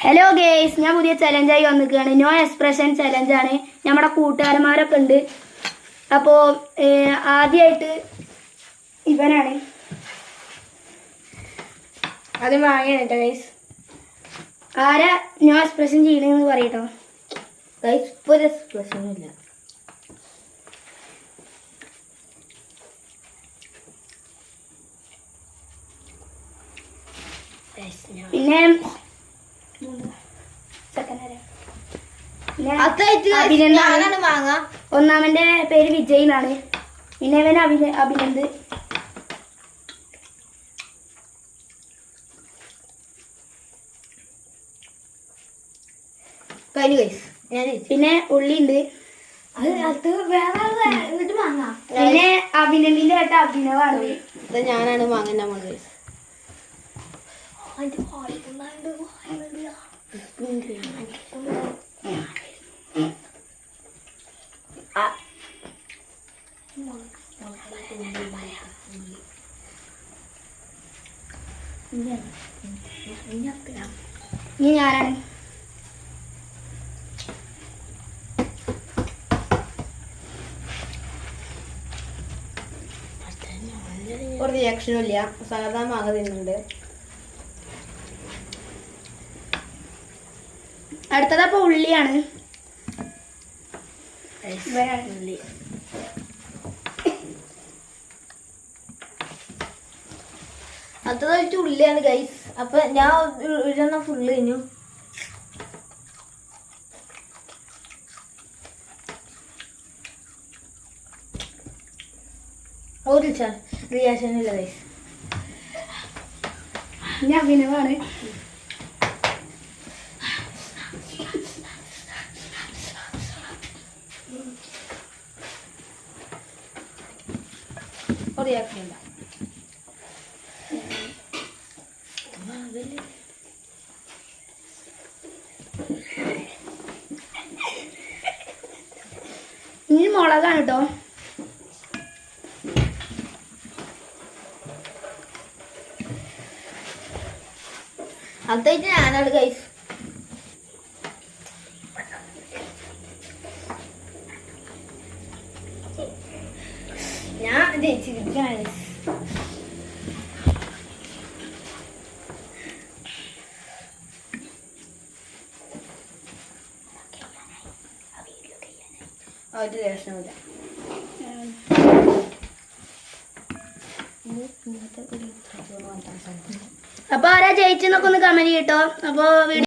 Hello guys, ഞാൻ പുതിയ ചലഞ്ചായി വന്നിരിക്കുകയാണ്. നോ എക്സ്പ്രഷൻ ചലഞ്ചാണ്. നമ്മുടെ കൂട്ടുകാരന്മാരൊക്കെ ഉണ്ട്. അപ്പോൾ ആദ്യമായിട്ട് ഇവനാണ് അത് വാങ്ങിയാണ് കേട്ടോ ഗൈസ്. ആരാ നോ എക്സ്പ്രഷൻ ചെയ്യണമെന്ന് പറയട്ടോ ഗൈസ്. ഇപ്പോൾ ഒരു എക്സ്പ്രഷനും ഇല്ല. പിന്നെ ഒന്നാമന്റെ പേര് വിജയ് എന്നാണ്. പിന്നെ ഇവൻ അഭിനന്ദ്. പിന്നെ ഉള്ളി ഉണ്ട്. പിന്നെ അഭിനന്ദിന്റെ ഏട്ട അഭിനവാണ്. ഞാനാണ് വാങ്ങുന്ന നമ്മള്. ഇനി ഞാനാണ്. ഒരു റിയാക്ഷനും ഇല്ല. സാധാ മാങ്ങ തിന്നുന്നുണ്ട്. അടുത്തതപ്പോ ഉള്ളിയാണ്. ഉള്ളി അടുത്തതായിട്ട് ഉള്ളിയാണ് ഗൈസ്. അപ്പൊ ഞാൻ ഒരെണ്ണം ഫുള്ള് കഴിഞ്ഞു. ഒരു റിയാക്ഷൻ ഇല്ല ഗൈസ്. ഇനി അഭിനവാണ്. റിയാക്ഷൻ ഇല്ല. ഇനി മുളകാണ് കേട്ടോ. അടുത്തായിട്ട് ഞാനാണ് ഗൈസ്. ഞാൻ ജയിച്ചിരിക്കുകയാണ്. ഒരു രക്ഷമില്ല. അപ്പൊ ആരാ ജയിച്ചെന്നൊക്കെ ഒന്ന് കമന്റ് ചെയ്യട്ടോ. അപ്പൊ